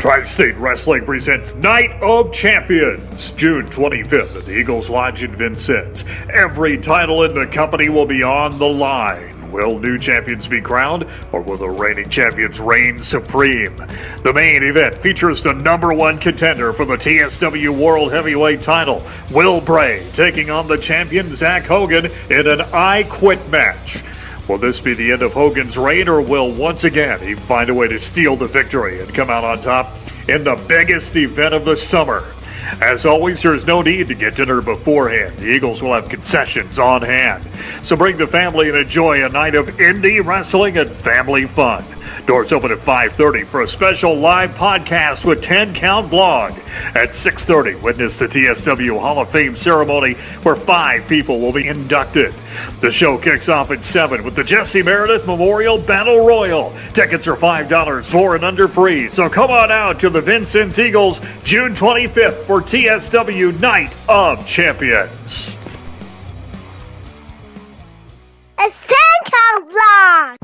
Tri-State Wrestling presents Night of Champions, June 25th at the Eagles Lodge in Vincennes. Every title in the company will be on the line. Will new champions be crowned, or will the reigning champions reign supreme? The main event features the number one contender for the TSW World Heavyweight title, Will Bray, taking on the champion Zach Hogan in an I Quit match. Will this be the end of Hogan's reign, or will once again he find a way to steal the victory and come out on top in the biggest event of the summer? As always, there's no need to get dinner beforehand. The Eagles will have concessions on hand. So bring the family and enjoy a night of indie wrestling and family fun. Doors open at 5:30 for a special live podcast with 10 Count Blog. At 6:30, witness the TSW Hall of Fame ceremony where 5 people will be inducted. The show kicks off at 7 with the Jesse Meredith Memorial Battle Royal. Tickets are $5, 4 and under free. So come on out to the Vincennes Eagles June 25th for TSW Night of Champions. It's 10 Count Blog!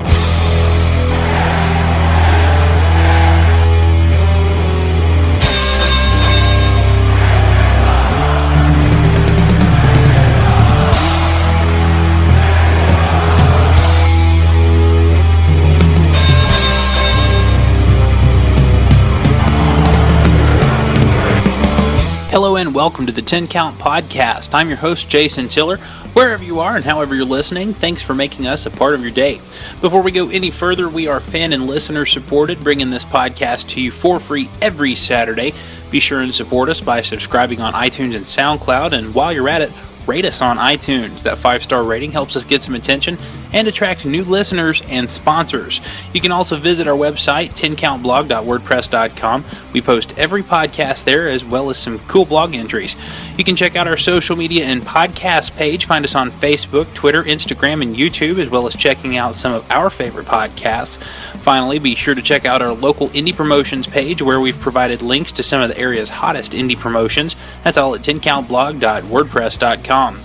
Hello and welcome to the 10 Count Podcast. I'm your host, Jason Tiller. Wherever you are and however you're listening, thanks for making us a part of your day. Before we go any further, we are fan and listener supported, bringing this podcast to you for free every Saturday. Be sure and support us by subscribing on iTunes and SoundCloud, and while you're at it, rate us on iTunes. That 5-star rating helps us get some attention and attract new listeners and sponsors. You can also visit our website, 10countblog.wordpress.com. We post every podcast there, as well as some cool blog entries. You can check out our social media and podcast page. Find us on Facebook, Twitter, Instagram, and YouTube, as well as checking out some of our favorite podcasts. Finally, be sure to check out our local indie promotions page, where we've provided links to some of the area's hottest indie promotions. That's all at 10countblog.wordpress.com.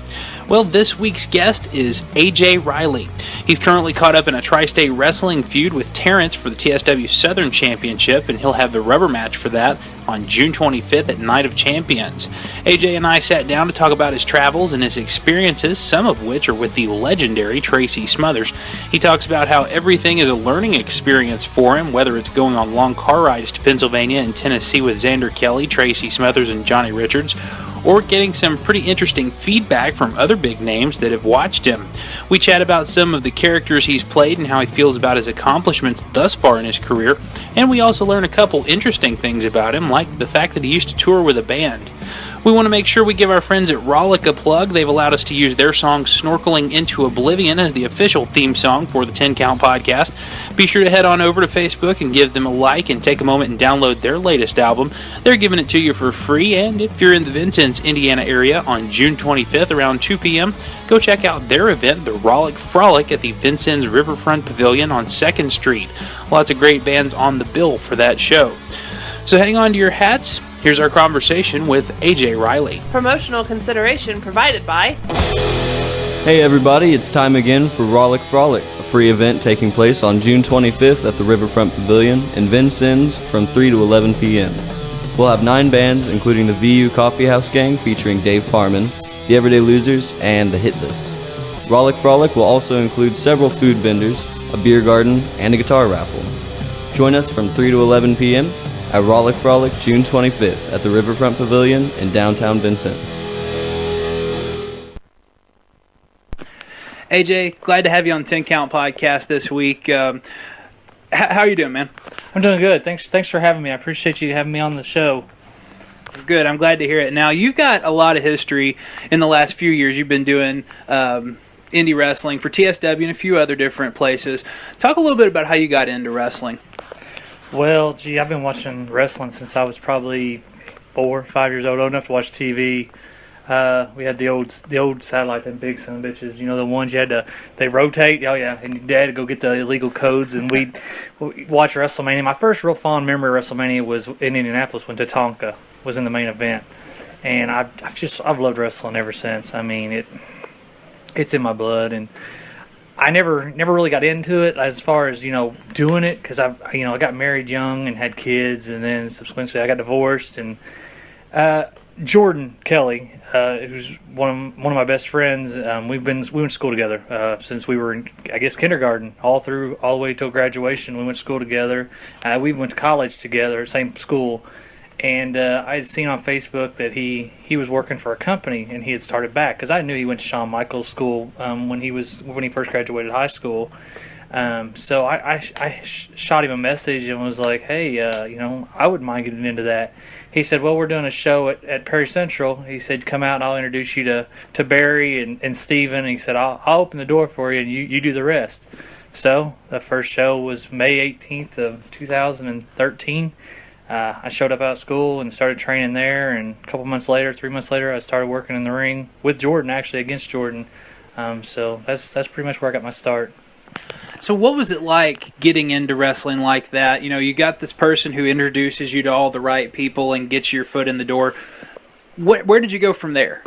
Well, this week's guest is AJ Riley. He's currently caught up in a Tri-State Wrestling feud with Terrence for the TSW Southern Championship, and he'll have the rubber match for that on June 25th at Night of Champions. AJ and I sat down to talk about his travels and his experiences, some of which are with the legendary Tracy Smothers. He talks about how everything is a learning experience for him, whether it's going on long car rides to Pennsylvania and Tennessee with Xander Kelly, Tracy Smothers, and Johnny Richards, or getting some pretty interesting feedback from other big names that have watched him. We chat about some of the characters he's played and how he feels about his accomplishments thus far in his career, and we also learn a couple interesting things about him, like the fact that he used to tour with a band. We want to make sure we give our friends at Rollick a plug. They've allowed us to use their song Snorkeling into Oblivion as the official theme song for the 10 Count Podcast. Be sure to head on over to Facebook and give them a like and take a moment and download their latest album. They're giving it to you for free, and if you're in the Vincennes, Indiana area on June 25th around 2 p.m., go check out their event, the Rollick Frolic, at the Vincennes Riverfront Pavilion on 2nd Street. Lots of great bands on the bill for that show. So hang on to your hats. Here's our conversation with AJ Riley. Promotional consideration provided by... Hey everybody, it's time again for Rollick Frolic, a free event taking place on June 25th at the Riverfront Pavilion in Vincennes from 3 to 11 p.m. We'll have 9 bands, including the VU Coffee House Gang featuring Dave Parman, the Everyday Losers, and the Hit List. Rollick Frolic will also include several food vendors, a beer garden, and a guitar raffle. Join us from 3 to 11 p.m. at Rollick Frolic June 25th at the Riverfront Pavilion in downtown Vincennes. AJ, glad to have you on 10 Count Podcast this week. How are you doing, man? I'm doing good. Thanks for having me. I appreciate you having me on the show. Good. I'm glad to hear it. Now, you've got a lot of history in the last few years. You've been doing indie wrestling for TSW and a few other different places. Talk a little bit about how you got into wrestling. Well, I've been watching wrestling since I was probably 4 or 5 years old enough to watch TV. We had the old satellite, them big son of bitches, the ones you had they rotate. Oh yeah, and your dad would go get the illegal codes, and we'd watch WrestleMania. My first real fond memory of WrestleMania was in Indianapolis when Tatanka was in the main event, and I've loved wrestling ever since. I mean, it's in my blood, and I never really got into it as far as doing it, because I got married young and had kids, and then subsequently I got divorced. And Jordan Kelly, who's one of my best friends, we went to school together since we were in, I guess, kindergarten all the way till graduation. We went to school together. We went to college together, same school. And I had seen on Facebook that he was working for a company, and he had started back, because I knew he went to Shawn Michaels School when he first graduated high school. So I shot him a message and was like, hey, I wouldn't mind getting into that. He said, well, we're doing a show at Perry Central. He said, come out and I'll introduce you to Barry and Steven. And he said, I'll open the door for you and you do the rest. So the first show was May 18th of 2013. I showed up out of school and started training there, and a couple months later, 3 months later, I started working in the ring with Jordan, actually against Jordan. So that's pretty much where I got my start. So what was it like getting into wrestling like that? You got this person who introduces you to all the right people and gets your foot in the door. Where did you go from there?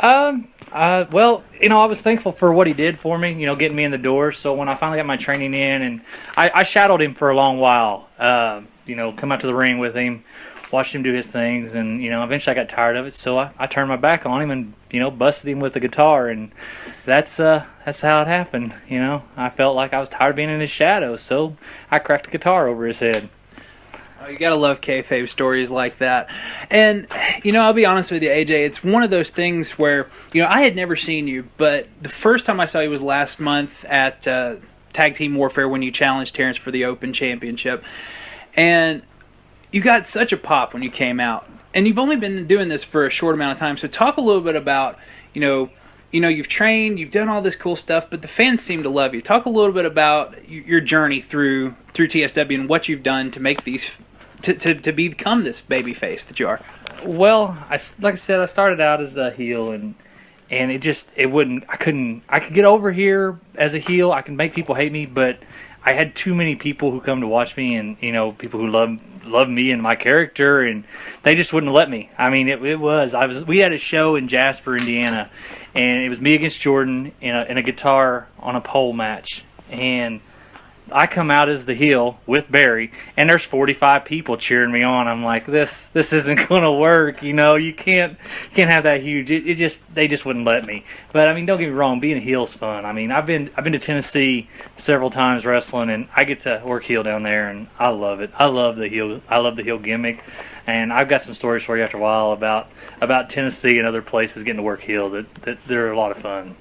Well, I was thankful for what he did for me, getting me in the door. So when I finally got my training in, and I shadowed him for a long while, come out to the ring with him, watched him do his things, and, eventually I got tired of it. So I turned my back on him and, busted him with a guitar, and that's how it happened. I felt like I was tired of being in his shadow, so I cracked a guitar over his head. Oh, you gotta love kayfabe stories like that. And, I'll be honest with you, AJ, it's one of those things where, I had never seen you, but the first time I saw you was last month at Tag Team Warfare when you challenged Terrence for the Open Championship. And you got such a pop when you came out. And you've only been doing this for a short amount of time, so talk a little bit about, you've trained, you've done all this cool stuff, but the fans seem to love you. Talk a little bit about your journey through TSW and what you've done to make these to become this baby face that you are. Well, like I said, I started out as a heel, and I could get over here as a heel. I can make people hate me, but I had too many people who come to watch me, and people who love me and my character, and they just wouldn't let me. I mean, we had a show in Jasper, Indiana, and it was me against Jordan in a guitar on a pole match, and I come out as the heel with Barry, and there's 45 people cheering me on. I'm like, this isn't going to work. You can't have that huge. They just wouldn't let me. But I mean, don't get me wrong, being a heel's fun. I mean, I've been to Tennessee several times wrestling, and I get to work heel down there, and I love it. I love the heel gimmick, and I've got some stories for you after a while about Tennessee and other places getting to work heel that they're a lot of fun.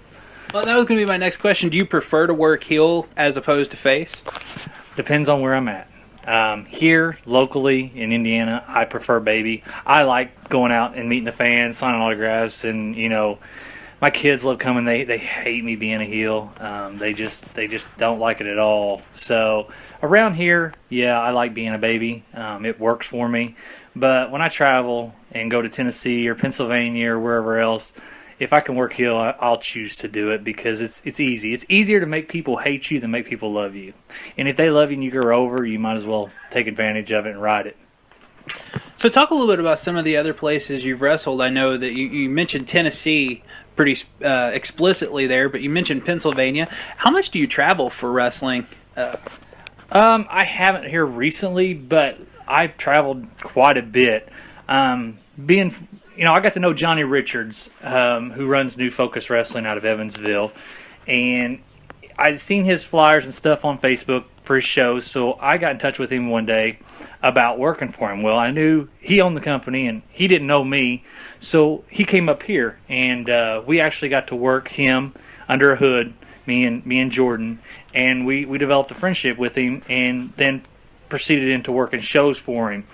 Well, that was going to be my next question. Do you prefer to work heel as opposed to face? Depends on where I'm at. Here, locally, in Indiana, I prefer baby. I like going out and meeting the fans, signing autographs, and, my kids love coming. They hate me being a heel. They just don't like it at all. So around here, yeah, I like being a baby. It works for me. But when I travel and go to Tennessee or Pennsylvania or wherever else, if I can work heel, I'll choose to do it because it's easy. It's easier to make people hate you than make people love you. And if they love you and you go over, you might as well take advantage of it and ride it. So talk a little bit about some of the other places you've wrestled. I know that you mentioned Tennessee pretty explicitly there, but you mentioned Pennsylvania. How much do you travel for wrestling? I haven't here recently, but I've traveled quite a bit. I got to know Johnny Richards, who runs New Focus Wrestling out of Evansville, and I'd seen his flyers and stuff on Facebook for his shows, so I got in touch with him one day about working for him. Well, I knew he owned the company, and he didn't know me, so he came up here, and we actually got to work him under a hood, me and Jordan, and we developed a friendship with him, and then proceeded into working shows for him.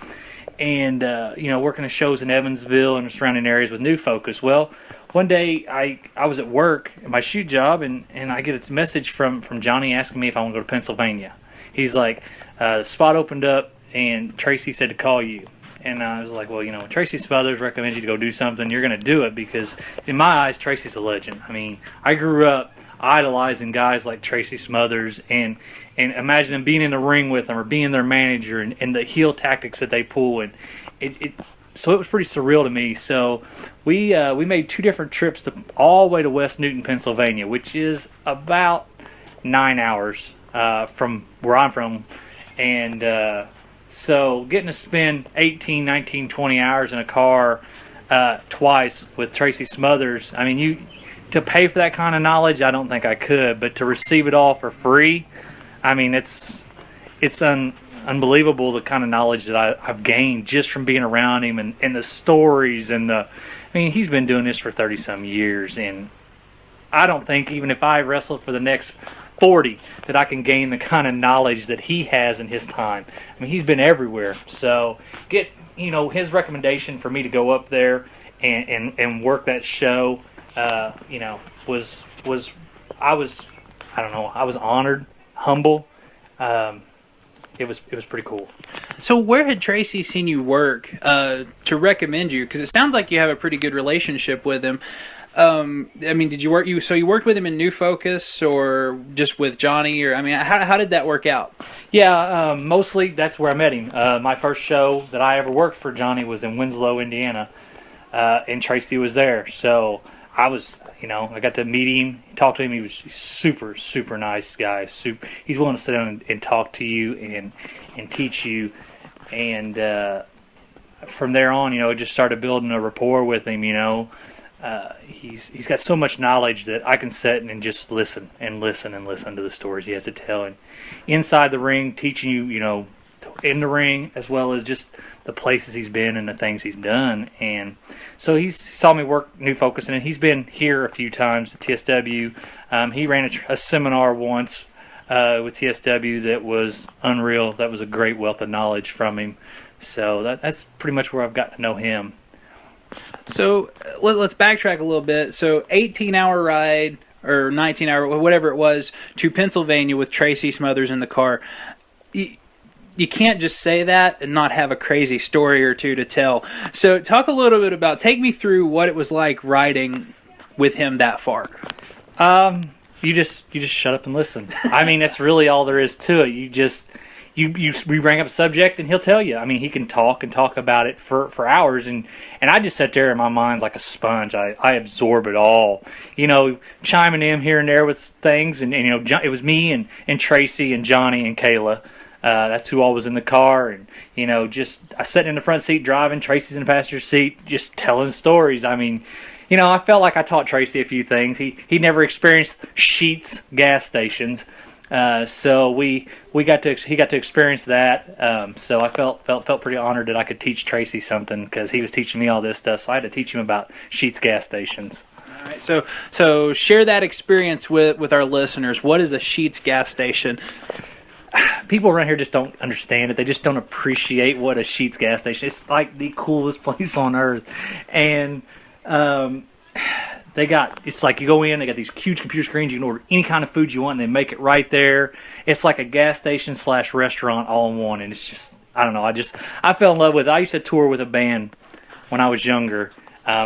And, working the shows in Evansville and the surrounding areas with New Focus. Well, one day I was at work at my shoot job, and I get a message from Johnny asking me if I want to go to Pennsylvania. He's like, the spot opened up, and Tracy said to call you. And I was like, well, Tracy Smothers recommends you to go do something. You're going to do it because, in my eyes, Tracy's a legend. I mean, I grew up idolizing guys like Tracy Smothers, and imagine being in the ring with them or being their manager, and the heel tactics that they pull. And so it was pretty surreal to me. So we made 2 different trips all the way to West Newton, Pennsylvania, which is about 9 hours from where I'm from. And so getting to spend 18, 19, 20 hours in a car twice with Tracy Smothers, I mean, to pay for that kind of knowledge, I don't think I could. But to receive it all for free, I mean, it's unbelievable the kind of knowledge that I've gained just from being around him and the stories I mean, he's been doing this for 30-some years, and I don't think even if I wrestle for the next 40 that I can gain the kind of knowledge that he has in his time. I mean, he's been everywhere. So his recommendation for me to go up there and work that show, was I was honored, humble. It was pretty cool. So where had Tracy seen you work to recommend you? Because it sounds like you have a pretty good relationship with him. I mean, did you work? You worked with him in New Focus or just with Johnny? Or I mean, how did that work out? Yeah, mostly that's where I met him. My first show that I ever worked for Johnny was in Winslow, Indiana, and Tracy was there. So I got to meet him, talk to him. He was super, super nice guy. He's willing to sit down and talk to you and teach you. And from there on, just started building a rapport with him. He's got so much knowledge that I can sit and just listen to the stories he has to tell. And inside the ring, teaching you, in the ring, as well as just the places he's been and the things he's done. And so he saw me work New Focus, and he's been here a few times at TSW. He ran a seminar once with TSW that was unreal. That was a great wealth of knowledge from him. So that's pretty much where I've got to know him. So let's backtrack a little bit. So 18-hour ride or 19-hour, whatever it was, to Pennsylvania with Tracy Smothers in the car. You can't just say that and not have a crazy story or two to tell. So talk a little bit take me through what it was like riding with him that far. You just shut up and listen. I mean, that's really all there is to it. We bring up a subject and he'll tell you. I mean, he can talk about it for hours, and I just sit there and my mind's like a sponge. I absorb it all. Chiming in here and there with things, and it was me and Tracy and Johnny and Kayla. That's who all was in the car, and I sat in the front seat driving. Tracy's in the passenger seat, just telling stories. I mean, I felt like I taught Tracy a few things. He never experienced Sheetz gas stations. So he got to experience that. So I felt pretty honored that I could teach Tracy something, because he was teaching me all this stuff. So I had to teach him about Sheetz gas stations. All right. So share that experience with our listeners. What is a Sheetz gas station? People around here just don't understand it. They just don't appreciate what a Sheetz gas station is. It's like the coolest place on earth. And it's like you go in, they got these huge computer screens. You can order any kind of food you want, and they make it right there. It's like a gas station / restaurant all in one. And it's just, I don't know. I fell in love with it. I used to tour with a band when I was younger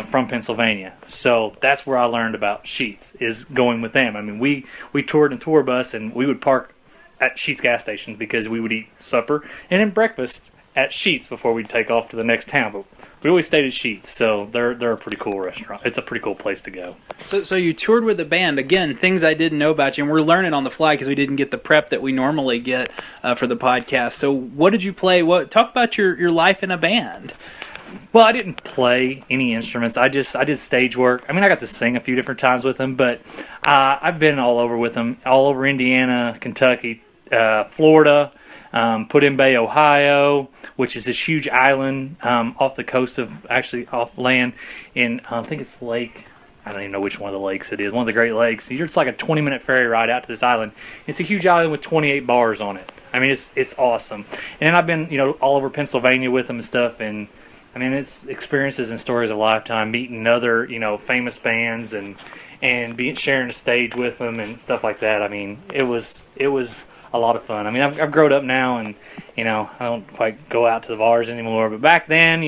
from Pennsylvania. So that's where I learned about Sheetz, is going with them. I mean, we toured in a tour bus, and we would park at Sheetz gas stations because we would eat supper and then breakfast at Sheetz before we'd take off to the next town. But we always stayed at Sheetz, so they're a pretty cool restaurant. It's a pretty cool place to go. So you toured with the band. Again, things I didn't know about you, and we're learning on the fly because we didn't get the prep that we normally get for the podcast. So what did you play? Talk about your life in a band. Well, I didn't play any instruments. I did stage work. I mean, I got to sing a few different times with them, but I've been all over with them, all over Indiana, Kentucky, Florida, Put-in-Bay, Ohio, which is this huge island off the coast off land in, I think it's Lake, I don't even know which one of the lakes it is, one of the Great Lakes. It's like a 20-minute ferry ride out to this island. It's a huge island with 28 bars on it. I mean, it's awesome. And I've been, all over Pennsylvania with them and stuff, and I mean, it's experiences and stories of a lifetime, meeting other, famous bands and sharing the stage with them and stuff like that. I mean, it was a lot of fun. I mean, I've grown up now, and I don't quite go out to the bars anymore. But back then,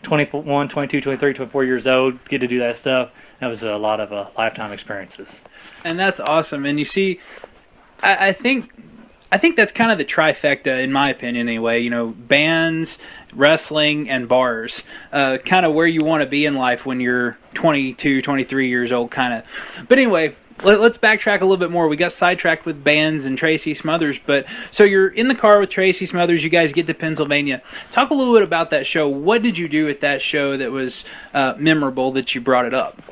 21, 22, 23, 24 years old, get to do that stuff. That was a lot of lifetime experiences. And that's awesome. And you see, I think I think that's kind of the trifecta, in my opinion, anyway. You know, bands, wrestling, and bars. Kind of where you want to be in life when you're 22, 23 years old, kind of. But anyway, let's backtrack a little bit more. We got sidetracked with bands and Tracy Smothers, but so you're in the car with Tracy Smothers. You guys get to Pennsylvania. Talk a little bit about that show. What did you do at that show that was memorable that you brought it up?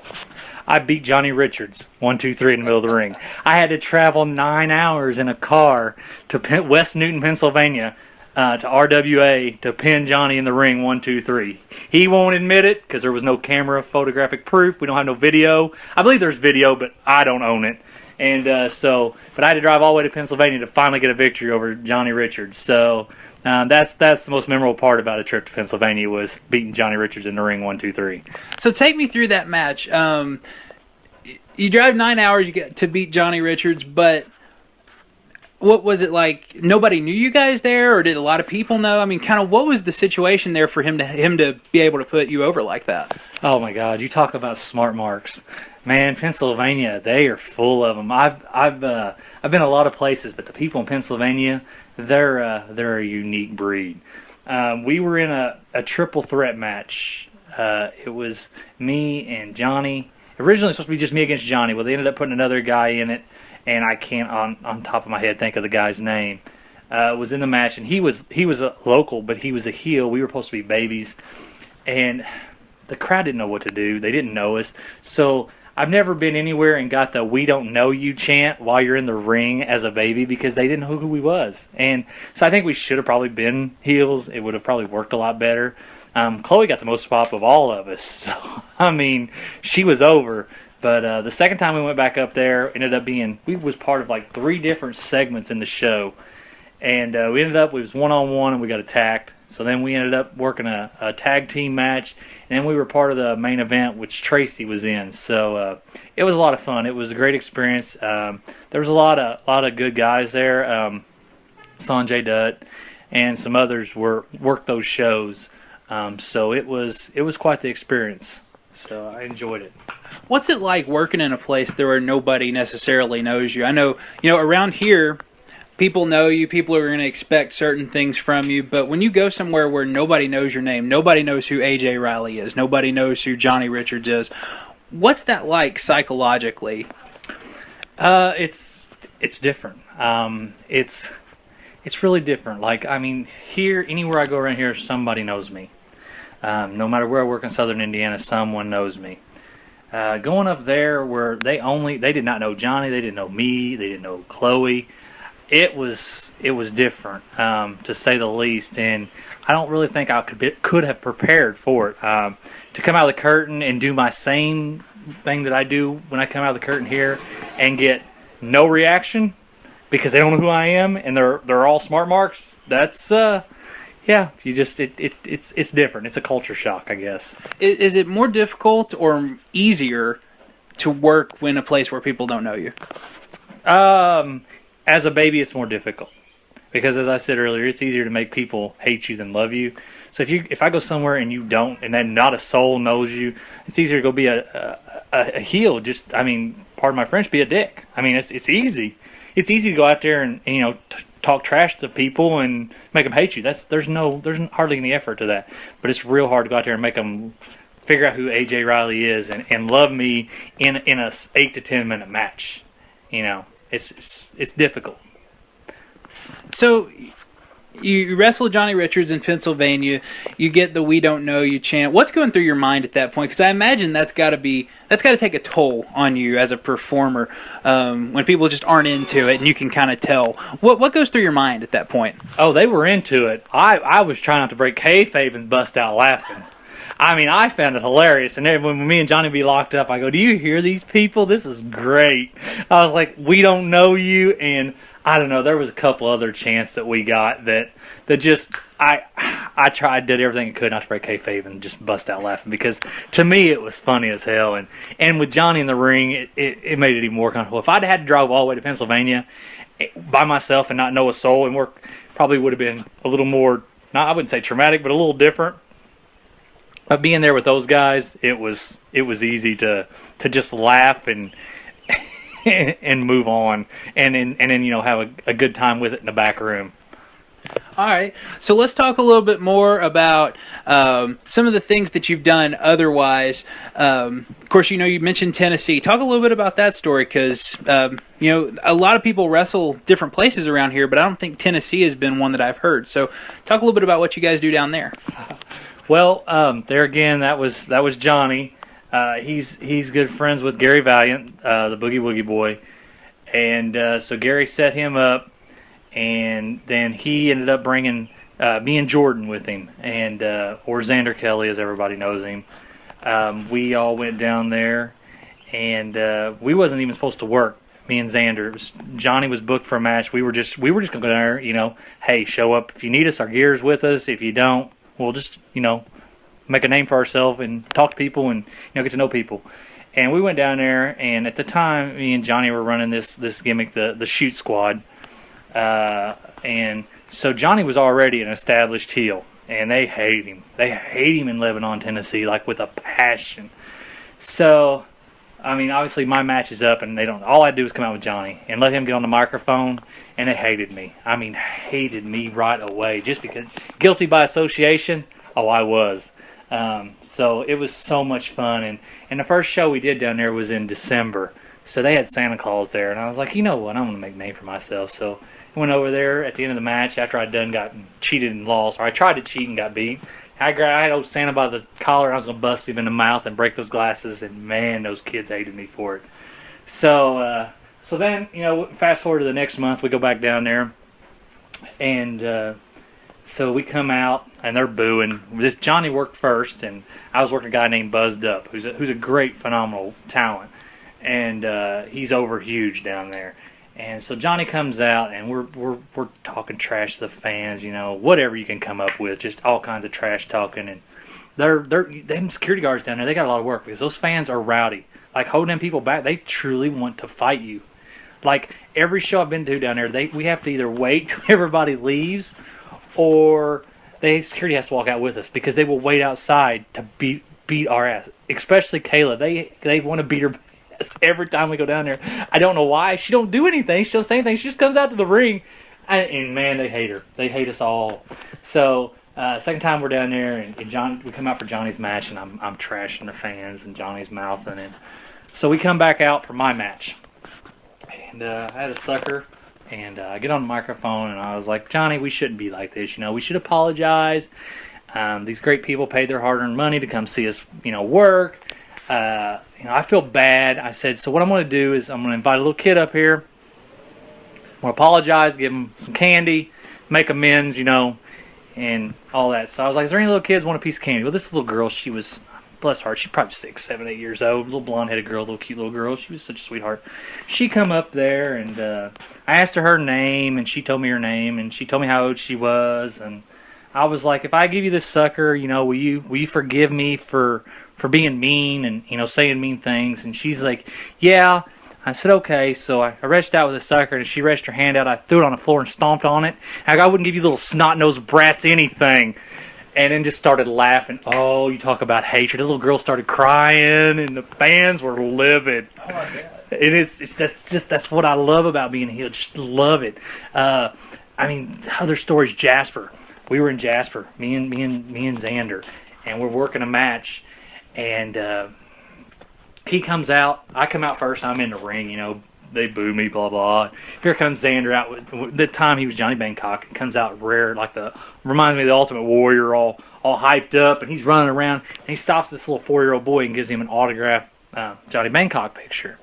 I beat Johnny Richards 1, 2, 3 in the middle of the ring. I had to travel 9 hours in a car to West Newton, Pennsylvania, to RWA to pin Johnny in the ring 1, 2, 3. He won't admit it because there was no camera photographic proof. We don't have no video. I believe there's video, but I don't own it. And but I had to drive all the way to Pennsylvania to finally get a victory over Johnny Richards. So that's the most memorable part about a trip to Pennsylvania was beating Johnny Richards in the ring 1, 2, 3. So take me through that match. You drive 9 hours, you get to beat Johnny Richards, but what was it like? Nobody knew you guys there, or did a lot of people know? I mean, kind of what was the situation there for him to be able to put you over like that? Oh my God! You talk about smart marks, man. Pennsylvania, they are full of them. I've been a lot of places, but the people in Pennsylvania, they're a unique breed. We were in a triple threat match. It was me and Johnny. Originally supposed to be just me against Johnny. Well, they ended up putting another guy in it, and I can't on top of my head think of the guy's name. Was in the match, and he was a local, but he was a heel. We were supposed to be babies, and the crowd didn't know what to do. They didn't know us. So I've never been anywhere and got the "We don't know you" chant while you're in the ring as a baby because they didn't know who we was. And so I think we should have probably been heels. It would have probably worked a lot better. Chloe got the most pop of all of us. So, I mean, she was over. But the second time we went back up there, ended up being, we was part of like 3 different segments in the show. And we ended up, we was one-on-one and we got attacked. So then we ended up working a tag team match. And then we were part of the main event, which Tracy was in. So it was a lot of fun. It was a great experience. There was a lot of good guys there. Sanjay Dutt and some others worked those shows. So it was quite the experience. So I enjoyed it. What's it like working in a place where nobody necessarily knows you? I know, around here, people know you. People are going to expect certain things from you. But when you go somewhere where nobody knows your name, nobody knows who AJ Riley is, nobody knows who Johnny Richards is, what's that like psychologically? It's different. It's really different. Like, I mean, here, anywhere I go around here, somebody knows me. No matter where I work in Southern Indiana, someone knows me. Going up there where they did not know Johnny, they didn't know me, they didn't know Chloe. It was different, to say the least, and I don't really think I could have prepared for it. To come out of the curtain and do my same thing that I do when I come out of the curtain here and get no reaction because they don't know who I am and they're all smart marks. That's you just it's different. It's a culture shock, I guess. Is it more difficult or easier to work in a place where people don't know you? As a baby, it's more difficult because, as I said earlier, it's easier to make people hate you than love you. So if I go somewhere and you don't, and then not a soul knows you, it's easier to go be a heel. Just, I mean, pardon my French, be a dick. I mean, it's easy. It's easy to go out there and talk trash to people and make them hate you. There's hardly any effort to that. But it's real hard to go out there and make them figure out who AJ Riley is and love me in a 8 to 10 minute match. It's difficult. So you wrestle Johnny Richards in Pennsylvania. You get the "We don't know you" chant. What's going through your mind at that point? Because I imagine that's got to take a toll on you as a performer when people just aren't into it, and you can kind of tell. What goes through your mind at that point? Oh, they were into it. I was trying not to break kayfabe and bust out laughing. I mean, I found it hilarious. And then when me and Johnny be locked up, I go, "Do you hear these people? This is great." I was like, "We don't know you," and I don't know. There was a couple other chants that we got that just I did everything I could not to break kayfabe and just bust out laughing because to me it was funny as hell. And with Johnny in the ring, it made it even more comfortable. If I'd had to drive all the way to Pennsylvania by myself and not know a soul and work, probably would have been a little more, I wouldn't say traumatic, but a little different. But being there with those guys, it was easy to just laugh and and move on, and then have a good time with it in the back room. All right, so let's talk a little bit more about some of the things that you've done otherwise. Of course, you mentioned Tennessee. Talk a little bit about that story, because a lot of people wrestle different places around here, but I don't think Tennessee has been one that I've heard. So talk a little bit about what you guys do down there. Well, there again, that was Johnny. He's good friends with Gary Valiant, the Boogie Woogie Boy, and so Gary set him up. And then he ended up bringing me and Jordan with him, and or Xander Kelly, as everybody knows him. We all went down there, and we wasn't even supposed to work. Me and Xander. Johnny was booked for a match. We were just gonna go down there. Hey, show up if you need us. Our gear's with us. If you don't, we'll just make a name for ourselves and talk to people and get to know people. And we went down there, and at the time, me and Johnny were running this gimmick, the Shoot Squad. And so Johnny was already an established heel, and they hate him. They hate him in Lebanon, Tennessee, like with a passion. So, obviously my match is up, and all I do is come out with Johnny and let him get on the microphone, and they hated me. Hated me right away, just because guilty by association. Oh, I was. So it was so much fun, and the first show we did down there was in December. So they had Santa Claus there, and I was like, you know what, I'm going to make a name for myself. So I went over there at the end of the match after I'd got cheated and lost, or I tried to cheat and got beat. I had old Santa by the collar, and I was going to bust him in the mouth and break those glasses, and man, those kids hated me for it. So then, fast forward to the next month, we go back down there, and so we come out, and they're booing. Johnny worked first, and I was working a guy named Buzzed Up, who's a great, phenomenal talent. And he's over huge down there, and so Johnny comes out, and we're talking trash to the fans, whatever you can come up with, just all kinds of trash talking. And them security guards down there, they got a lot of work because those fans are rowdy, like holding them people back. They truly want to fight you. Like every show I've been to down there, we have to either wait till everybody leaves, or security has to walk out with us because they will wait outside to beat our ass. Especially Kayla, they want to beat her. Every time we go down there, I don't know why. She don't do anything. She don't say anything. She just comes out to the ring, and man, they hate her. They hate us all. So second time we're down there, and we come out for Johnny's match, and I'm trashing the fans, and Johnny's mouthing it. So we come back out for my match, and I had a sucker, and I get on the microphone, and I was like, Johnny, we shouldn't be like this. We should apologize. These great people paid their hard-earned money to come see us, work. I feel bad. I said, so what I'm going to do is I'm going to invite a little kid up here. I'm going to apologize, give him some candy, make amends, and all that. So I was like, is there any little kids want a piece of candy? Well, this little girl, she was, bless her heart, she's probably 6, 7, 8 years old, little blonde-headed girl, little cute little girl. She was such a sweetheart. She come up there, and I asked her name, and she told me her name, and she told me how old she was, and I was like, if I give you this sucker, will you forgive me for being mean and, saying mean things? And she's like, yeah. I said, okay. So I reached out with a sucker, and she reached her hand out. I threw it on the floor and stomped on it. I wouldn't give you little snot-nosed brats anything. And then just started laughing. Oh, you talk about hatred. The little girl started crying, and the fans were livid. Oh, my God. And that's what I love about being a heel. Just love it. Other stories, Jasper. We were in Jasper, me and Xander, and we're working a match. And he comes out. I come out first. I'm in the ring. They boo me. Blah blah. Here comes Xander out. With the time he was Johnny Bangkok. He comes out rare, reminds me of the Ultimate Warrior, all hyped up, and he's running around. And he stops this little 4-year-old boy and gives him an autographed Johnny Bangkok picture.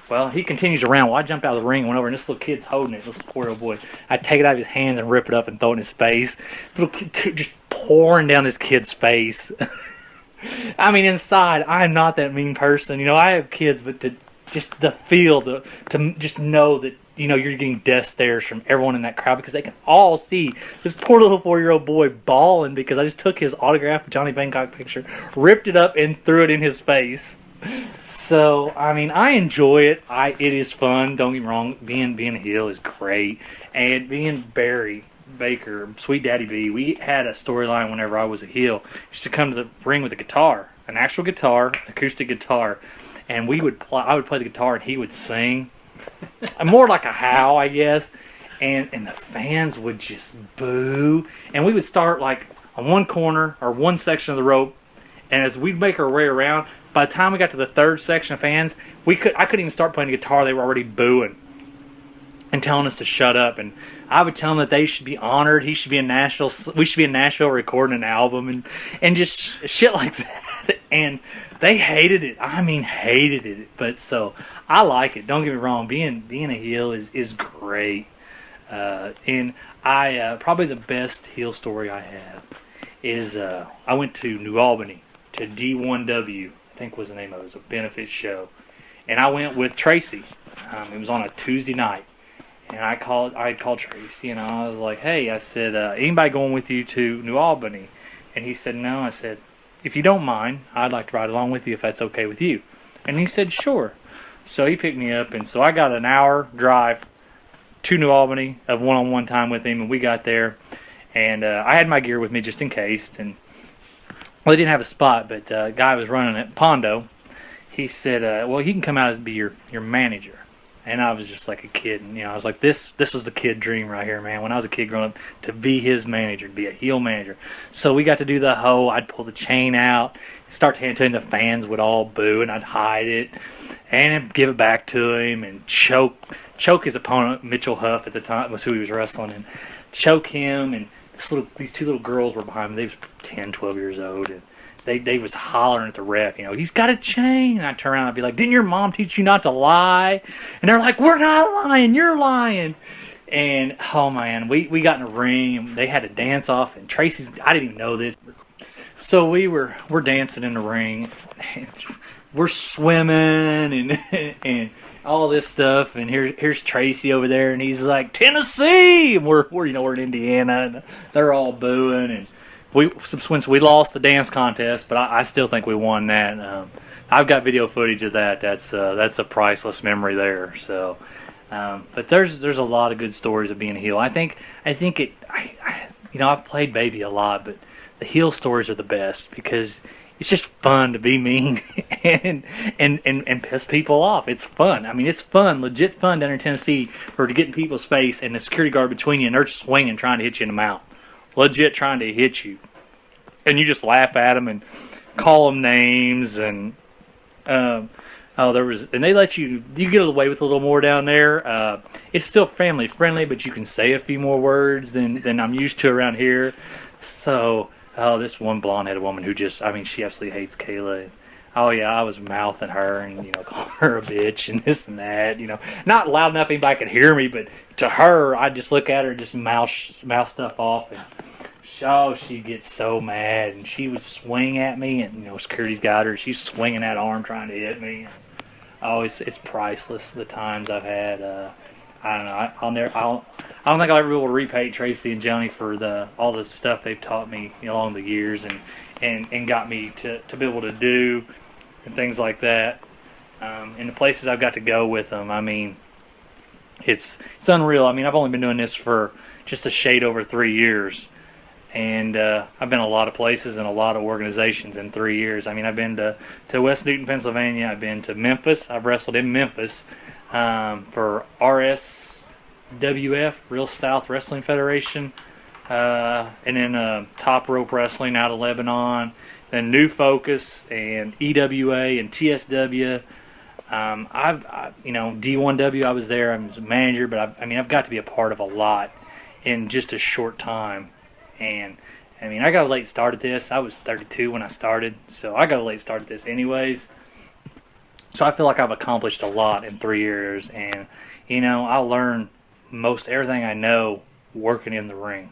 Well, he continues around. Well, I jumped out of the ring and went over, and this little kid's holding it. This 4-year-old boy. I take it out of his hands and rip it up and throw it in his face. Little kid just pouring down this kid's face. Inside, I'm not that mean person. I have kids, but to just know that, you're getting death stares from everyone in that crowd because they can all see this poor little 4-year-old boy bawling because I just took his autographed Johnny Bangkok picture, ripped it up, and threw it in his face. So, I enjoy it. It is fun. Don't get me wrong. Being a heel is great. And being Barry Baker, Sweet Daddy B, we had a storyline whenever I was a heel. He used to come to the ring with a guitar, an actual guitar, acoustic guitar, and I would play the guitar and he would sing. more like a howl, I guess. And the fans would just boo. And we would start like on one corner or one section of the rope. And as we'd make our way around, by the time we got to the third section of fans, I couldn't even start playing the guitar. They were already booing and telling us to shut up. And I would tell them that they should be honored. We should be in Nashville recording an album and just shit like that. And they hated it. I mean, hated it. But so I like it. Don't get me wrong. Being a heel is great. And I probably the best heel story I have is I went to New Albany to D1W, I think was the name of it. It was a benefit show, and I went with Tracy. It was on a Tuesday night, and I had called Tracy, and I was like, "Hey," I said, "anybody going with you to New Albany?" And he said, "No." I said, "If you don't mind, I'd like to ride along with you if that's okay with you." And he said, "Sure." So he picked me up, and so I got an hour drive to New Albany of one-on-one time with him, and we got there, and I had my gear with me just in case, and well, they didn't have a spot, but the guy was running it, Pondo, he said, well, he can come out and be your manager. And I was just like a kid, and I was like, this was the kid dream right here, man. When I was a kid growing up, to be his manager, to be a heel manager. So we got to do the hoe. I'd pull the chain out, start to hand to him. The fans would all boo, and I'd hide it, and I'd give it back to him, and choke his opponent, Mitchell Huff at the time was who he was wrestling, and choke him. And these two little girls were behind me. They was 10, 12 years old, and they was hollering at the ref, he's got a chain. And I'd turn around and I'd be like, didn't your mom teach you not to lie? And they're like, we're not lying, you're lying. And oh man, we got in a ring, and they had to dance off, and I didn't even know this. So we're dancing in the ring, and we're swimming and all this stuff, and here's Tracy over there, and he's like, Tennessee, and we're in Indiana, and they're all booing, and we lost the dance contest, but I still think we won that. I've got video footage of that. That's a priceless memory there. So, but there's a lot of good stories of being a heel. I think I've played baby a lot, but the heel stories are the best because it's just fun to be mean and piss people off. It's fun. I mean, it's fun, legit fun down in Tennessee to get in people's face and the security guard between you, and they're swinging, trying to hit you in the mouth. Legit trying to hit you. And you just laugh at them and call them names. And and they let you get away with a little more down there. It's still family friendly, but you can say a few more words than I'm used to around here. So, this one blonde-headed woman who she absolutely hates Kayla. Oh yeah, I was mouthing her and calling her a bitch and this and that. Not loud enough anybody could hear me, but to her, I just look at her and just mouth stuff off, and she gets so mad, and she would swing at me, and security's got her. She's swinging that arm trying to hit me. Oh, it's priceless, the times I've had. I don't know. I don't think I'll ever be able to repay Tracy and Johnny for all the stuff they've taught me along the years and got me to be able to do and things like that. And the places I've got to go with them, it's unreal. I've only been doing this for just a shade over 3 years. And I've been a lot of places and a lot of organizations in 3 years. I've been to West Newton, Pennsylvania. I've been to Memphis. I've wrestled in Memphis for RSWF, Real South Wrestling Federation. And then Top Rope Wrestling out of Lebanon. Then New Focus and EWA and TSW. D1W, I was there. I was a manager, but I've got to be a part of a lot in just a short time. And I got a late start at this. I was 32 when I started, so I got a late start at this anyways. So I feel like I've accomplished a lot in 3 years, and I'll learn most everything I know working in the ring,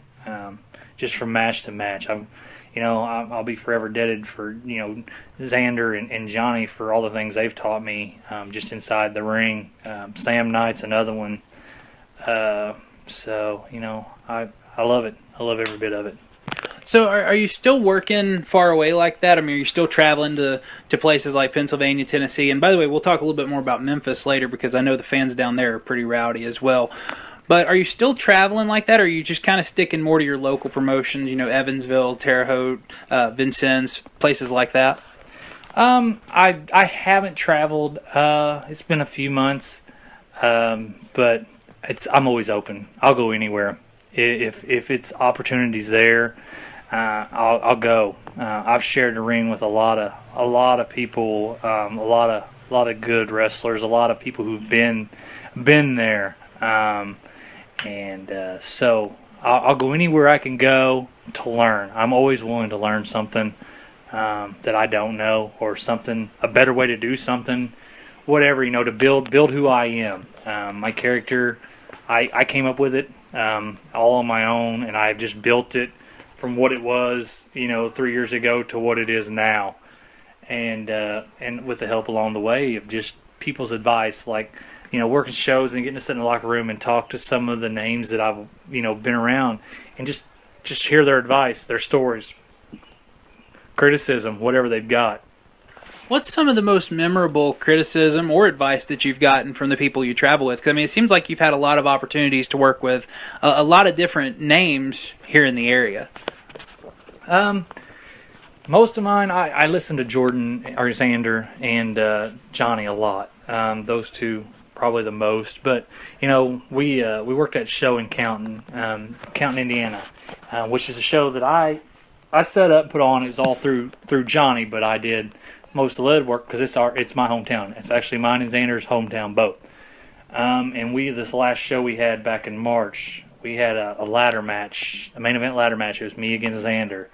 just from match to match. I'll be forever indebted for Xander and Johnny for all the things they've taught me just inside the ring. Sam Knight's another one. So I love it. I love every bit of it. So are you still working far away like that? Are you still traveling to places like Pennsylvania, Tennessee? And by the way, we'll talk a little bit more about Memphis later because I know the fans down there are pretty rowdy as well. But are you still traveling like that, or are you just kind of sticking more to your local promotions, Evansville, Terre Haute, Vincennes, places like that? I haven't traveled. It's been a few months. But I'm always open. I'll go anywhere. If it's opportunities there, I'll go. I've shared the ring with a lot of people, a lot of good wrestlers, a lot of people who've been there, so I'll go anywhere I can go to learn. I'm always willing to learn something that I don't know, or something, a better way to do something, whatever, to build who I am. My character, I came up with it all on my own, and I've just built it from what it was, 3 years ago to what it is now, and with the help along the way of just people's advice, like working shows and getting to sit in the locker room and talk to some of the names that I've been around, and just hear their advice, their stories, criticism, whatever they've got. What's some of the most memorable criticism or advice that you've gotten from the people you travel with? 'Cause, it seems like you've had a lot of opportunities to work with a lot of different names here in the area. Most of mine, I listen to Jordan Alexander and Johnny a lot. Those two probably the most. But we worked at a show in Canton, Indiana, which is a show that I set up, put on. It was all through Johnny, but I did most of the lead work because it's my hometown. It's actually mine and Xander's hometown both. And this last show we had back in March, we had a ladder match, a main event ladder match. It was me against Xander,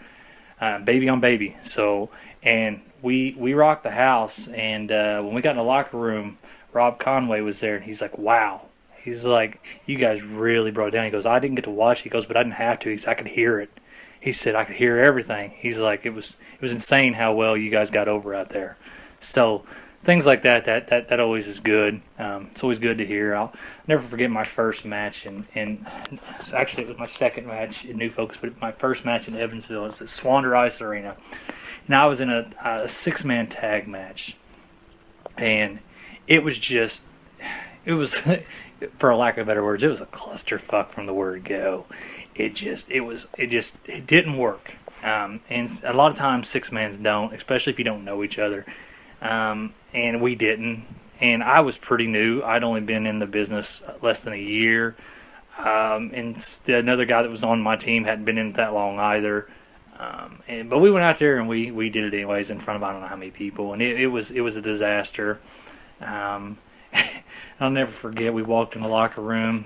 baby on baby. So, and we rocked the house. And when we got in the locker room, Rob Conway was there, and he's like, "Wow." He's like, "You guys really brought it down." He goes, "I didn't get to watch." He goes, "But I didn't have to." He said, "I could hear it." He said, "I could hear everything." He's like, it was insane how well you guys got over out there. So things like that always is good. It's always good to hear. I'll never forget my first match, and actually it was my second match in New Focus, but my first match in Evansville. It's at Swander Ice Arena, and I was in a 6-man tag match, and it was for a lack of better words, it was a clusterfuck from the word go. It didn't work. And a lot of times 6-mans don't, especially if you don't know each other. And we didn't. And I was pretty new. I'd only been in the business less than a year. And another guy that was on my team hadn't been in it that long either. But we went out there and we did it anyways in front of I don't know how many people. And it was a disaster. I'll never forget, we walked in the locker room.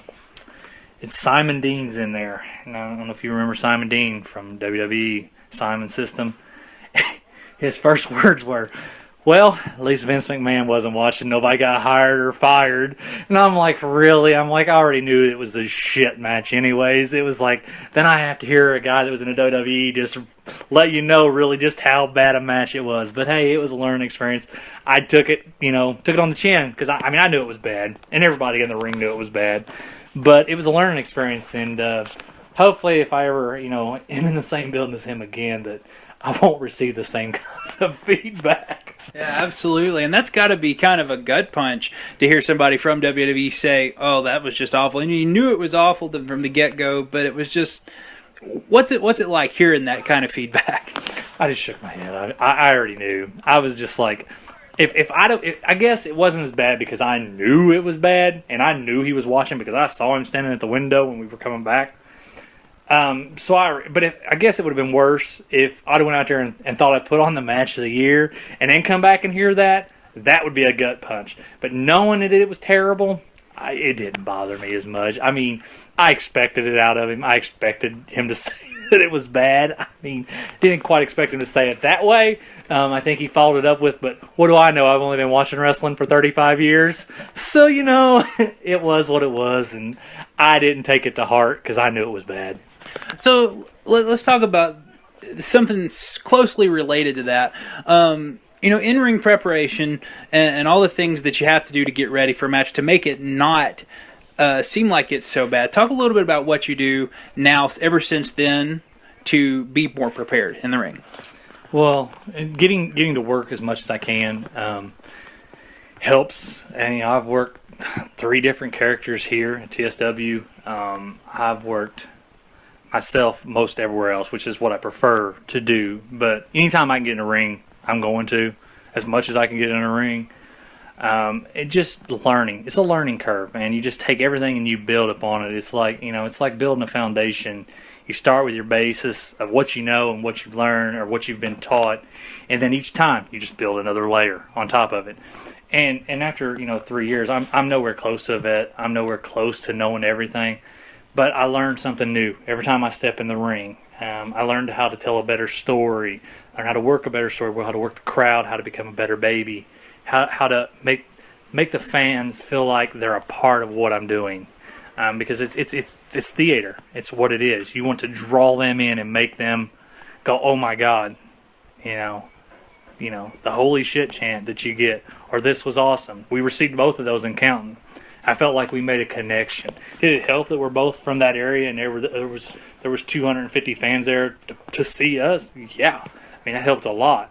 It's Simon Dean's in there. And I don't know if you remember Simon Dean from WWE, Simon System. His first words were, "Well, at least Vince McMahon wasn't watching. Nobody got hired or fired." And I'm like, really? I'm like, I already knew it was a shit match anyways. It was like, then I have to hear a guy that was in a WWE just let you know really just how bad a match it was. But hey, it was a learning experience. I took it on the chin, because I knew it was bad. And everybody in the ring knew it was bad. But it was a learning experience, and hopefully if I ever, am in the same building as him again, that I won't receive the same kind of feedback. Yeah, absolutely. And that's got to be kind of a gut punch to hear somebody from WWE say, "Oh, that was just awful." And you knew it was awful from the get-go, but it was just, what's it like hearing that kind of feedback? I just shook my head. I already knew. I was just like, I guess it wasn't as bad because I knew it was bad, and I knew he was watching because I saw him standing at the window when we were coming back. I guess it would have been worse if I'd went out there and thought I put on the match of the year, and then come back and hear that. That would be a gut punch. But knowing that it was terrible, it didn't bother me as much. I expected it out of him. I expected him to say that it was bad. Didn't quite expect him to say it that way. I think he followed it up with, "But what do I know? I've only been watching wrestling for 35 years. So, it was what it was, and I didn't take it to heart because I knew it was bad." So let's talk about something closely related to that. In-ring preparation and all the things that you have to do to get ready for a match to make it not seem like it's so bad. Talk a little bit about what you do now, ever since then, to be more prepared in the ring. Well, getting to work as much as I can helps. And I've worked 3 different characters here at TSW. I've worked myself most everywhere else, which is what I prefer to do. But anytime I can get in a ring, I'm going to, as much as I can get in a ring. It just learning. It's a learning curve, man. You just take everything and you build upon it. It's like, it's like building a foundation. You start with your basis of what you know and what you've learned or what you've been taught, and then each time you just build another layer on top of it. And after 3 years, I'm nowhere close to a vet. I'm nowhere close to knowing everything, but I learned something new every time I step in the ring. I learned how to tell a better story, learn how to work a better story, how to work the crowd, how to become a better baby, how to make the fans feel like they're a part of what I'm doing. Because it's theater. It's what it is. You want to draw them in and make them go, oh my God, the holy shit chant that you get, or this was awesome. We received both of those in Counting. I felt like we made a connection. Did it help that we're both from that area and there was 250 fans there to see us? Yeah, I mean that helped a lot.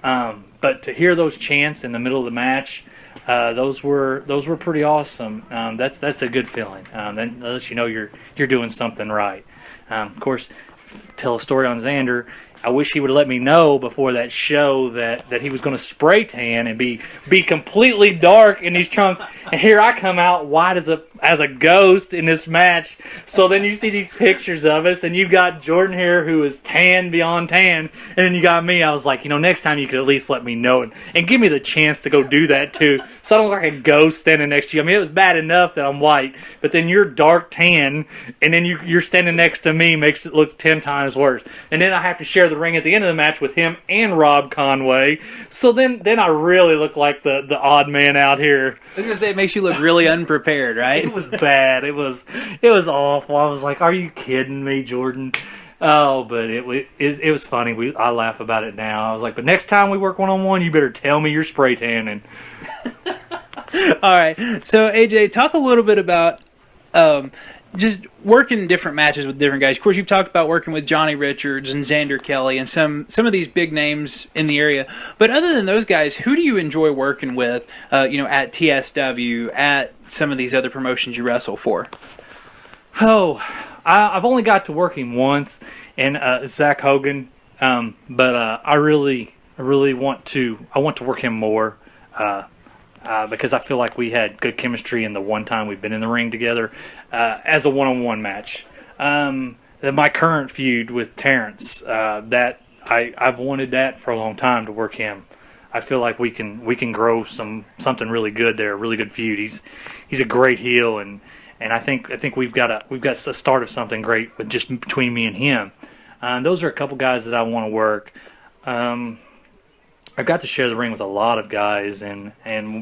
But to hear those chants in the middle of the match. Those were pretty awesome. That's a good feeling. That lets you know you're doing something right. Of course, tell a story on Xander. I wish he would have let me know before that show that he was going to spray tan and be completely dark in these trunks. And here I come out white as a ghost in this match. So then you see these pictures of us, and you've got Jordan here who is tan beyond tan, and then you got me. I was like, next time you could at least let me know and give me the chance to go do that too, so I don't look like a ghost standing next to you. I mean, it was bad enough that I'm white, but then you're dark tan, and then you're standing next to me makes it look 10 times worse. And then I have to share the ring at the end of the match with him and Rob Conway. So then I really look like the odd man out here. I was gonna say it makes you look really unprepared, right? It was bad. It was awful. I was like, "Are you kidding me, Jordan?" Oh, but it was funny. I laugh about it now. I was like, "But next time we work one-on-one, you better tell me you're spray tanning." All right. So AJ, talk a little bit about just working different matches with different guys. Of course, you've talked about working with Johnny Richards and Xander Kelly and some of these big names in the area. But other than those guys, who do you enjoy working with, at TSW, at some of these other promotions you wrestle for? Oh, I've only got to work him once, and Zach Hogan. But I really want to work him more. Because I feel like we had good chemistry in the one time we've been in the ring together as a one-on-one match. My current feud with Terrence, that I've wanted that for a long time to work him. I feel like we can grow something really good there, a really good feud. He's a great heel, and I think we've got a start of something great with just between me and him. Those are a couple guys that I want to work. I've got to share the ring with a lot of guys, and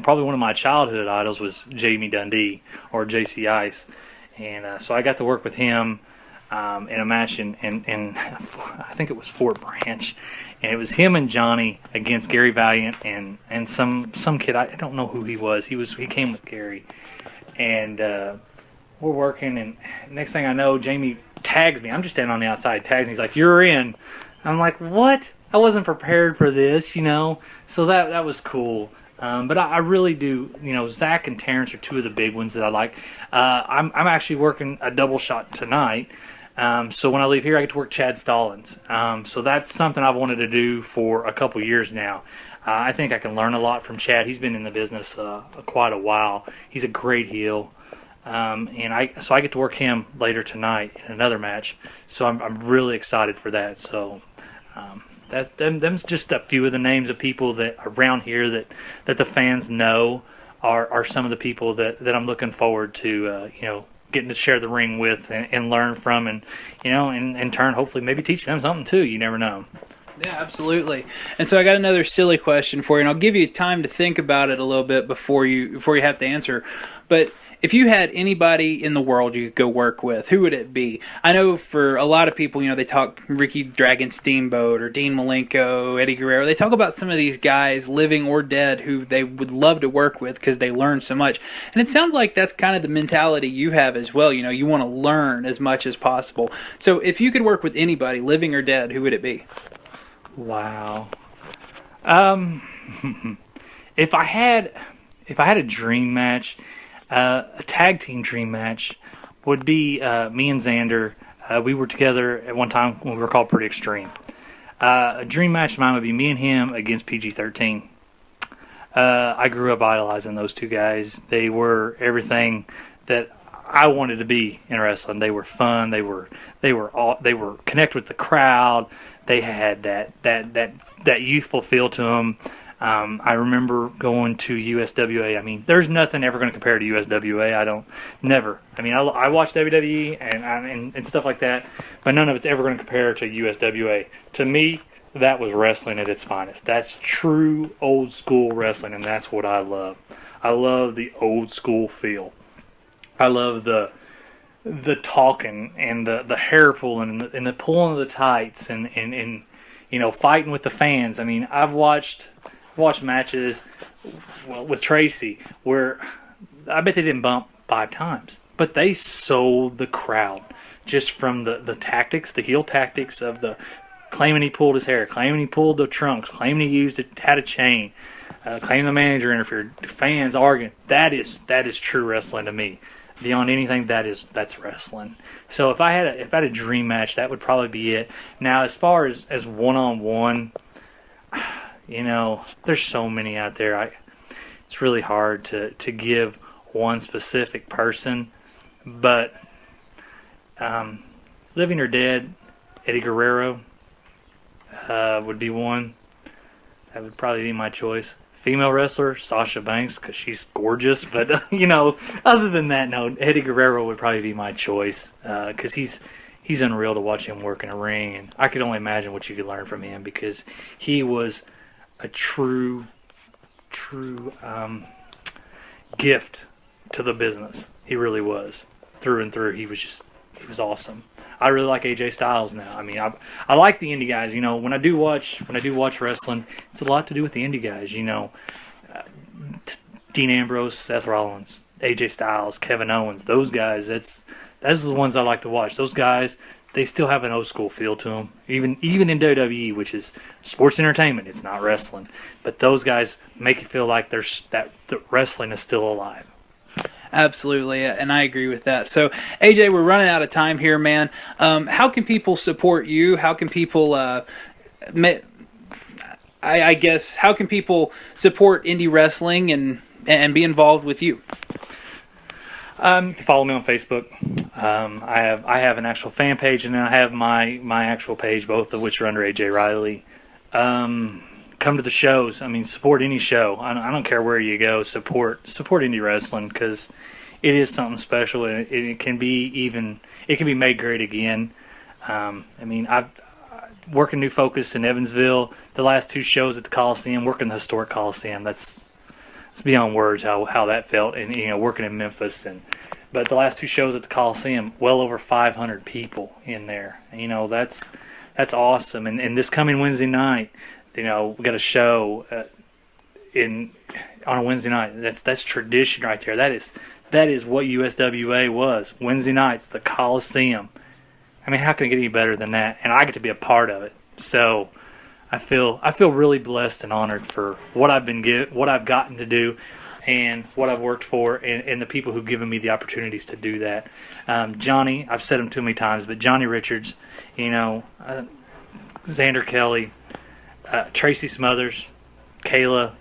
probably one of my childhood idols was Jamie Dundee or JC Ice, and so I got to work with him in a match in I think it was Fort Branch, and it was him and Johnny against Gary Valiant and some kid, I don't know who he was. He came with Gary, and we're working, and next thing I know, Jamie tags me. I'm just standing on the outside, tags me. He's like, "You're in." I'm like, "What?" I wasn't prepared for this, so that was cool. But I really do, Zach and Terrence are two of the big ones that I like. I'm actually working a double shot tonight. So when I leave here, I get to work Chad Stallings. So that's something I've wanted to do for a couple years now. I think I can learn a lot from Chad. He's been in the business quite a while. He's a great heel. And I get to work him later tonight in another match. So I'm really excited for that. So, them's just a few of the names of people that around here that the fans know are some of the people that I'm looking forward to, getting to share the ring with and learn from, and in turn hopefully maybe teach them something too. You never know. Yeah, absolutely. And so I got another silly question for you, and I'll give you time to think about it a little bit before you have to answer. But if you had anybody in the world you could go work with, who would it be? I know for a lot of people, they talk Ricky Dragon Steamboat or Dean Malenko, Eddie Guerrero. They talk about some of these guys, living or dead, who they would love to work with because they learn so much. And it sounds like that's kind of the mentality you have as well. You want to learn as much as possible. So if you could work with anybody, living or dead, who would it be? Wow. If I had a dream match, a tag team dream match would be me and Xander. We were together at one time when we were called Pretty Extreme. A dream match of mine would be me and him against PG-13. I grew up idolizing those two guys. They were everything that I wanted to be in wrestling. They were fun. They were connect with the crowd. They had that youthful feel to them. I remember going to USWA. I mean, there's nothing ever going to compare to USWA. Never. I mean, I watch WWE and stuff like that, but none of it's ever going to compare to USWA. To me, that was wrestling at its finest. That's true old school wrestling, and that's what I love. I love the old school feel. I love the talking and the hair pulling and the pulling of the tights and fighting with the fans. I mean, I've watched matches with Tracy where I bet they didn't bump 5 times, but they sold the crowd just from the tactics, the heel tactics of the claiming he pulled his hair, claiming he pulled the trunks, claiming he had a chain, claiming the manager interfered, fans arguing. That is true wrestling to me. Beyond anything, that's wrestling. So if I had a dream match, that would probably be it. Now, as far as one-on-one, there's so many out there. It's really hard to give one specific person, but living or dead, Eddie Guerrero would be one. That would probably be my choice. Female wrestler, Sasha Banks, because she's gorgeous. But, other than that, no, Eddie Guerrero would probably be my choice because he's unreal to watch him work in a ring. And I could only imagine what you could learn from him because he was a true gift to the business. He really was. Through and through, he was awesome. I really like AJ Styles now. I mean, I like the indie guys. When I do watch wrestling, it's a lot to do with the indie guys. Dean Ambrose, Seth Rollins, AJ Styles, Kevin Owens. Those guys. Those are the ones I like to watch. Those guys, they still have an old school feel to them. Even in WWE, which is sports entertainment, it's not wrestling. But those guys make you feel like the wrestling is still alive. Absolutely, and I agree with that. So, AJ, we're running out of time here, man. How can people support you? How can people, I guess, how can people support indie wrestling and be involved with you? You can follow me on Facebook. I have an actual fan page, and then I have my actual page, both of which are under AJ Riley. Come to the shows. I mean, support any show. I don't care where you go. Support indie wrestling because it is something special, and it can be made great again. I mean, I've working New Focus in Evansville. The last 2 shows at the Coliseum, working the historic Coliseum. It's beyond words how that felt, and working in Memphis but the last 2 shows at the Coliseum, well over 500 people in there. And, that's awesome. And this coming Wednesday night. We got a show on a Wednesday night. That's tradition right there. That is what USWA was. Wednesday nights, the Coliseum. I mean, how can it get any better than that? And I get to be a part of it. So I feel really blessed and honored for what I've gotten to do, and what I've worked for, and the people who've given me the opportunities to do that. Johnny, I've said him too many times, but Johnny Richards, Xander Kelly. Tracy Smothers, Kayla,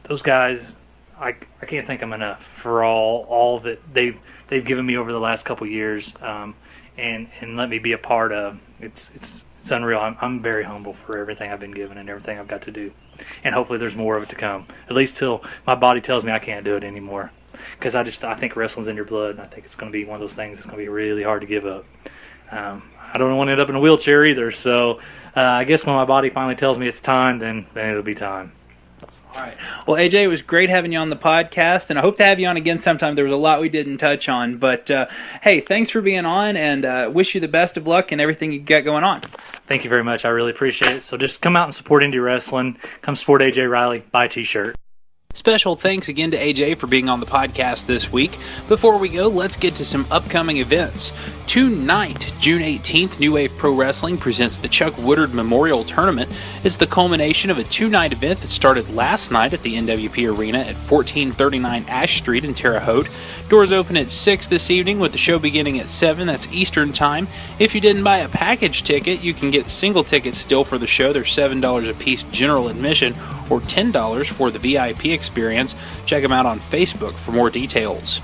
those guys, I can't thank them enough for all that they've given me over the last couple years, and let me be a part of. It's unreal. I'm very humble for everything I've been given and everything I've got to do, and hopefully there's more of it to come. At least till my body tells me I can't do it anymore, because I think wrestling's in your blood, and I think it's going to be one of those things that's going to be really hard to give up. I don't want to end up in a wheelchair either, so I guess when my body finally tells me it's time, then it'll be time. All right. Well, AJ, it was great having you on the podcast, and I hope to have you on again sometime. There was a lot we didn't touch on, but hey, thanks for being on, and wish you the best of luck and everything you got going on. Thank you very much. I really appreciate it. So just come out and support indie wrestling. Come support AJ Riley. Buy a t-shirt. Special thanks again to AJ for being on the podcast this week. Before we go, let's get to some upcoming events. Tonight, June 18th, New Wave Pro Wrestling presents the Chuck Woodard Memorial Tournament. It's the culmination of a two-night event that started last night at the NWP Arena at 1439 Ash Street in Terre Haute. Doors open at 6 this evening with the show beginning at 7, that's Eastern Time. If you didn't buy a package ticket, you can get single tickets still for the show. They're $7 a piece general admission or $10 for the VIP experience. Check them out on Facebook for more details.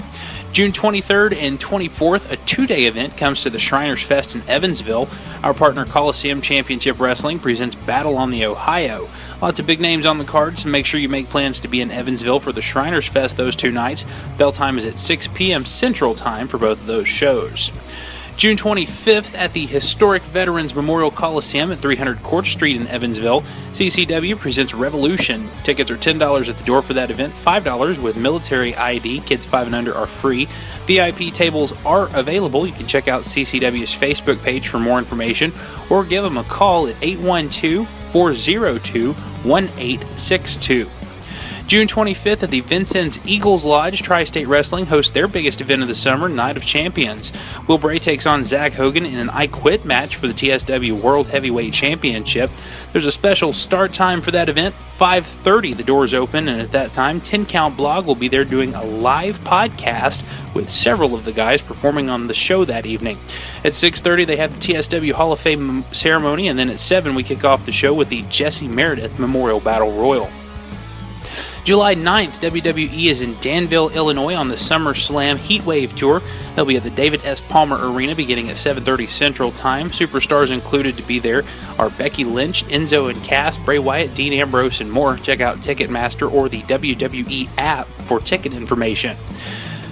June 23rd and 24th, a two-day event comes to the Shriners Fest in Evansville. Our partner Coliseum Championship Wrestling presents Battle on the Ohio. Lots of big names on the card, so make sure you make plans to be in Evansville for the Shriners Fest those two nights. Bell time is at 6 p.m. Central Time for both of those shows. June 25th at the historic Veterans Memorial Coliseum at 300 Court Street in Evansville, CCW presents Revolution. Tickets are $10 at the door for that event, $5 with military ID. Kids 5 and under are free. VIP tables are available. You can check out CCW's Facebook page for more information or give them a call at 812-402-1862. June 25th at the Vincennes Eagles Lodge, Tri-State Wrestling hosts their biggest event of the summer, Night of Champions. Will Bray takes on Zach Hogan in an I Quit match for the TSW World Heavyweight Championship. There's a special start time for that event, 5:30 the doors open, and at that time, 10 Count Blog will be there doing a live podcast with several of the guys performing on the show that evening. At 6:30 they have the TSW Hall of Fame ceremony, and then at 7 we kick off the show with the Jesse Meredith Memorial Battle Royal. July 9th, WWE is in Danville, Illinois on the SummerSlam Heatwave Tour. They'll be at the David S. Palmer Arena beginning at 7:30 Central Time. Superstars included to be there are Becky Lynch, Enzo and Cass, Bray Wyatt, Dean Ambrose, and more. Check out Ticketmaster or the WWE app for ticket information.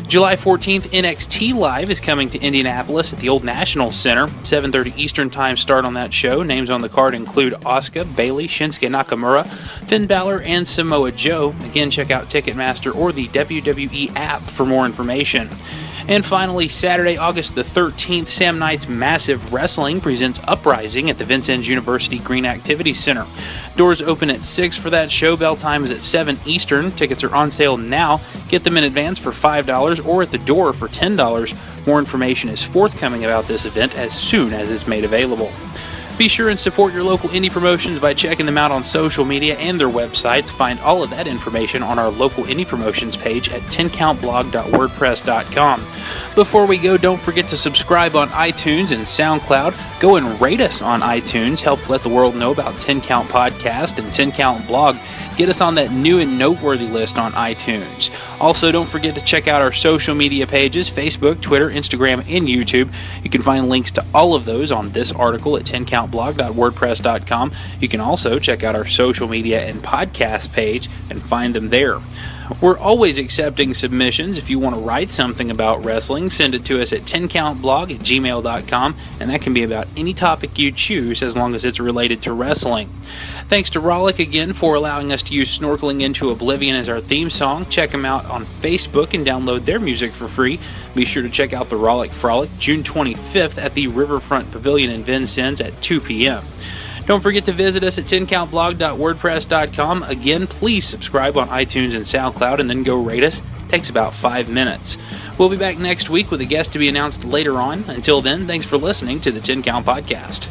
July 14th, NXT Live is coming to Indianapolis at the Old National Center. 7:30 Eastern Time start on that show. Names on the card include Asuka, Bayley, Shinsuke Nakamura, Finn Balor, and Samoa Joe. Again, check out Ticketmaster or the WWE app for more information. And finally, Saturday, August the 13th, Sam Knight's Massive Wrestling presents Uprising at the Vincennes University Green Activity Center. Doors open at 6 for that show. Bell time is at 7 Eastern. Tickets are on sale now. Get them in advance for $5 or at the door for $10. More information is forthcoming about this event as soon as it's made available. Be sure and support your local indie promotions by checking them out on social media and their websites. Find all of that information on our local indie promotions page at 10countblog.wordpress.com. Before we go, don't forget to subscribe on iTunes and SoundCloud. Go and rate us on iTunes. Help let the world know about 10 Count Podcast and 10 Count Blog. Get us on that new and noteworthy list on iTunes. Also, don't forget to check out our social media pages, Facebook, Twitter, Instagram, and YouTube. You can find links to all of those on this article at 10countblog.wordpress.com. You can also check out our social media and podcast page and find them there. We're always accepting submissions. If you want to write something about wrestling, send it to us at 10countblog@gmail.com, and that can be about any topic you choose as long as it's related to wrestling. Thanks to Rollick again for allowing us to use Snorkeling Into Oblivion as our theme song. Check them out on Facebook and download their music for free. Be sure to check out the Rollick Frolic June 25th at the Riverfront Pavilion in Vincennes at 2 p.m. Don't forget to visit us at 10countblog.wordpress.com. Again, please subscribe on iTunes and SoundCloud and then go rate us. It takes about 5 minutes. We'll be back next week with a guest to be announced later on. Until then, thanks for listening to the 10 Count Podcast.